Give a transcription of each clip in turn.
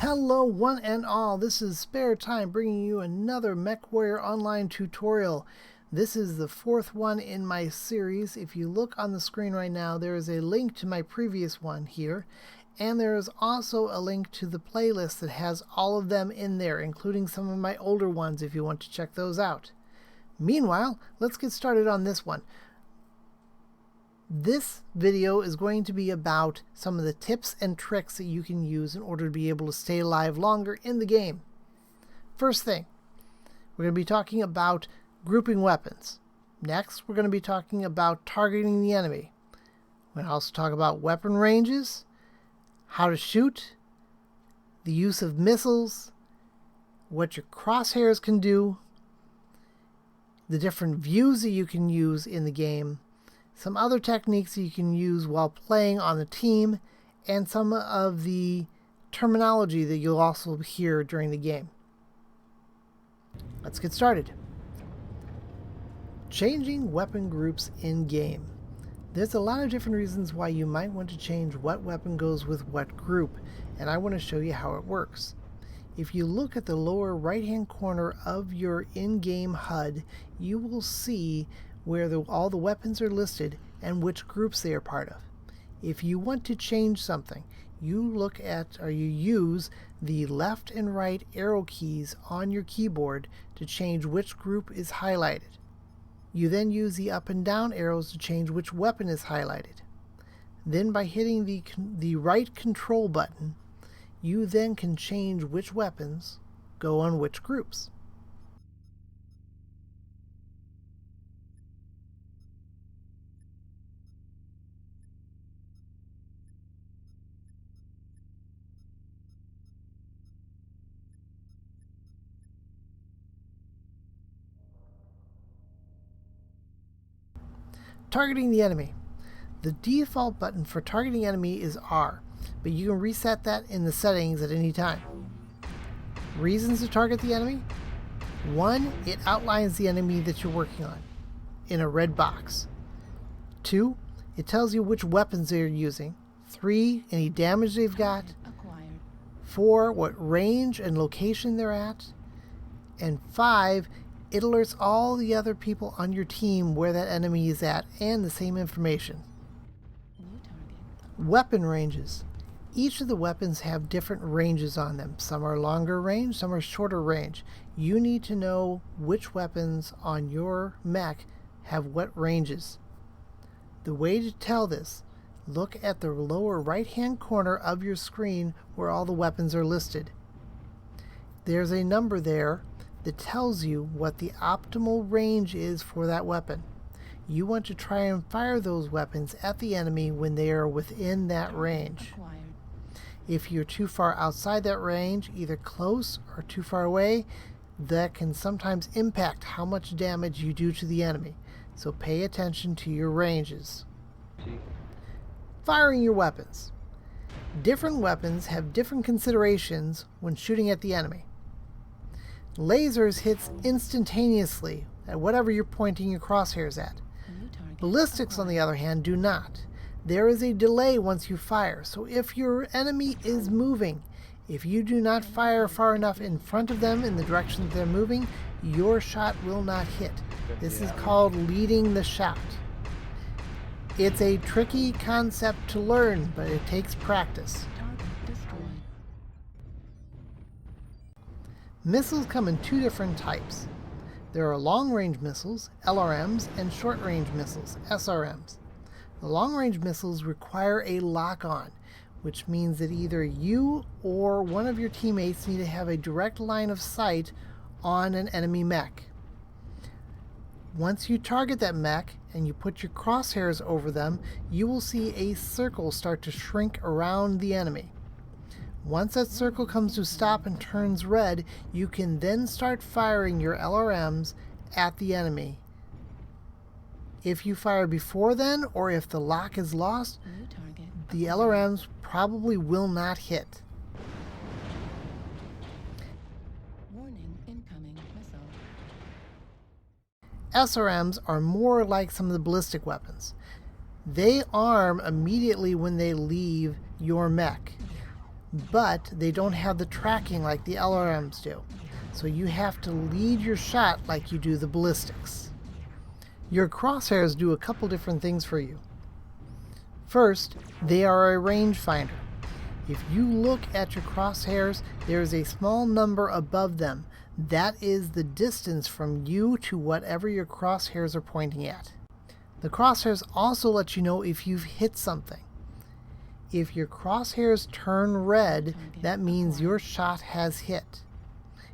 Hello one and all, this is Spare Time bringing you another MechWarrior online tutorial. This is the fourth one in my series. If you look on the screen right now, there is a link to my previous one here, and there is also a link to the playlist that has all of them in there, including some of my older ones if you want to check those out. Meanwhile, let's get started on this one. This video is going to be about some of the tips and tricks that you can use in order to be able to stay alive longer in the game. First thing, we're going to be talking about grouping weapons. Next, we're going to be talking about targeting the enemy. We're going to also talk about weapon ranges, how to shoot, the use of missiles, what your crosshairs can do, the different views that you can use in the game, some other techniques that you can use while playing on the team, and some of the terminology that you'll also hear during the game. Let's get started. Changing weapon groups in game. There's a lot of different reasons why you might want to change what weapon goes with what group, and I want to show you how it works. If you look at the lower right hand corner of your in-game HUD, you will see where all the weapons are listed and which groups they are part of. If you want to change something, you look at or you use the left and right arrow keys on your keyboard to change which group is highlighted. You then use the up and down arrows to change which weapon is highlighted. Then by hitting the right control button, you then can change which weapons go on which groups. Targeting the enemy. The default button for targeting enemy is R, but you can reset that in the settings at any time. Reasons to target the enemy? 1. It outlines the enemy that you're working on in a red box. 2. It tells you which weapons they're using. 3. Any damage they've got. 4. What range and location they're at. And 5. It alerts all the other people on your team where that enemy is at and the same information. Weapon ranges. Each of the weapons have different ranges on them. Some are longer range, some are shorter range. You need to know which weapons on your mech have what ranges. The way to tell this, look at the lower right hand corner of your screen where all the weapons are listed. There's a number there that tells you what the optimal range is for that weapon. You want to try and fire those weapons at the enemy when they are within that range. If you're too far outside that range, either close or too far away, that can sometimes impact how much damage you do to the enemy. So pay attention to your ranges. Firing your weapons. Different weapons have different considerations when shooting at the enemy. Lasers hits instantaneously at whatever you're pointing your crosshairs at. Ballistics, on the other hand, do not. There is a delay once you fire, so if your enemy is moving, if you do not fire far enough in front of them in the direction that they're moving, your shot will not hit. This is called leading the shot. It's a tricky concept to learn, but it takes practice. Missiles come in two different types. There are long-range missiles, LRMs, and short-range missiles, SRMs. The long-range missiles require a lock-on, which means that either you or one of your teammates need to have a direct line of sight on an enemy mech. Once you target that mech and you put your crosshairs over them, you will see a circle start to shrink around the enemy. Once that circle comes to stop and turns red, you can then start firing your LRMs at the enemy. If you fire before then, or if the lock is lost, the LRMs probably will not hit. Warning, incoming missile. SRMs are more like some of the ballistic weapons. They arm immediately when they leave your mech. but they don't have the tracking like the LRMs do. So you have to lead your shot like you do the ballistics. Your crosshairs do a couple different things for you. First, they are a rangefinder. If you look at your crosshairs, there is a small number above them. That is the distance from you to whatever your crosshairs are pointing at. The crosshairs also let you know if you've hit something. If your crosshairs turn red, that means your shot has hit.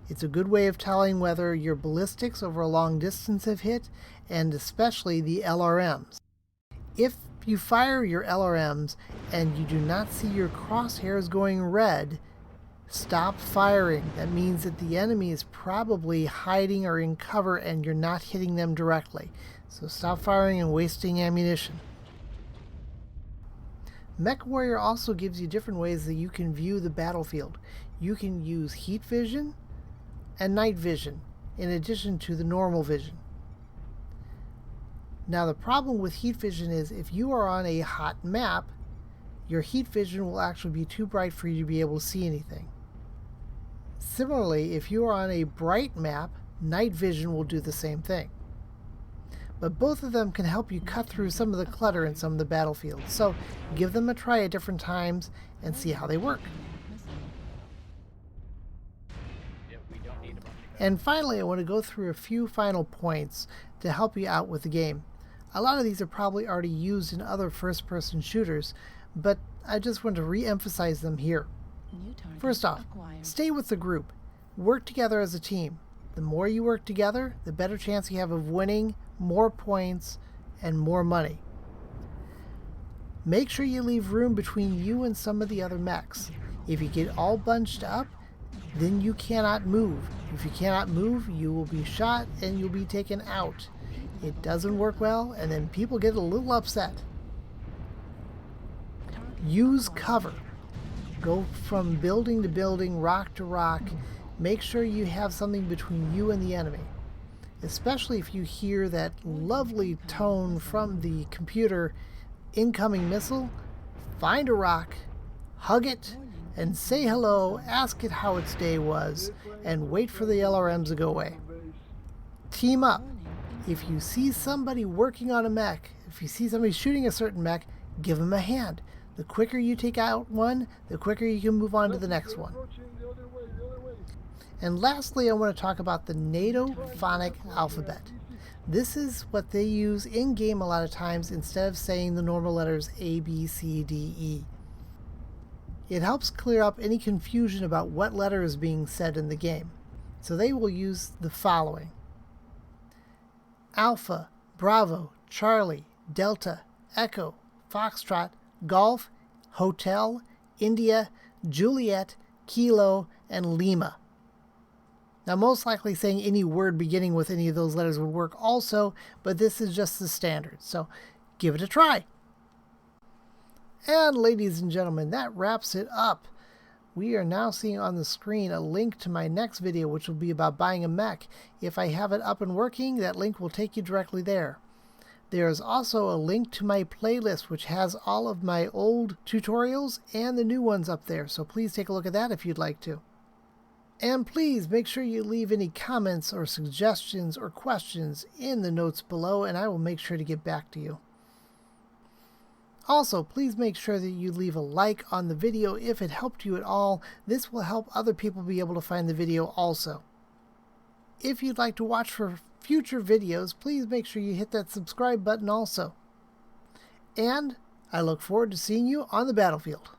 It's a good way of telling whether your ballistics over a long distance have hit, and especially the LRMs. If you fire your LRMs and you do not see your crosshairs going red, stop firing. That means that the enemy is probably hiding or in cover and you're not hitting them directly. So stop firing and wasting ammunition. MechWarrior also gives you different ways that you can view the battlefield. You can use heat vision and night vision in addition to the normal vision. Now the problem with heat vision is if you are on a hot map, your heat vision will actually be too bright for you to be able to see anything. Similarly, if you are on a bright map, night vision will do the same thing. But both of them can help you cut through some of the clutter in some of the battlefields. So give them a try at different times and see how they work. And finally, I want to go through a few final points to help you out with the game. A lot of these are probably already used in other first-person shooters, but I just want to re-emphasize them here. First off, stay with the group. Work together as a team. The more you work together, the better chance you have of winning, more points, and more money. Make sure you leave room between you and some of the other mechs. If you get all bunched up, then you cannot move. If you cannot move, you will be shot and you'll be taken out. It doesn't work well, and then people get a little upset. Use cover. Go from building to building, rock to rock. Make sure you have something between you and the enemy. Especially if you hear that lovely tone from the computer, incoming missile, find a rock, hug it, and say hello, ask it how its day was, and wait for the LRMs to go away. Team up. If you see somebody working on a mech, if you see somebody shooting a certain mech, give them a hand. The quicker you take out one, the quicker you can move on to the next one. And lastly, I want to talk about the NATO phonic alphabet. This is what they use in-game a lot of times instead of saying the normal letters A, B, C, D, E. It helps clear up any confusion about what letter is being said in the game. So they will use the following: Alpha, Bravo, Charlie, Delta, Echo, Foxtrot, Golf, Hotel, India, Juliet, Kilo, and Lima. Now, most likely saying any word beginning with any of those letters would work also, but this is just the standard, so give it a try. And ladies and gentlemen, that wraps it up. We are now seeing on the screen a link to my next video, which will be about buying a mech. If I have it up and working, that link will take you directly there. There is also a link to my playlist, which has all of my old tutorials and the new ones up there, so please take a look at that if you'd like to. And please make sure you leave any comments or suggestions or questions in the notes below, and I will make sure to get back to you. Also, please make sure that you leave a like on the video if it helped you at all. This will help other people be able to find the video also. If you'd like to watch for future videos, please make sure you hit that subscribe button also. And I look forward to seeing you on the battlefield.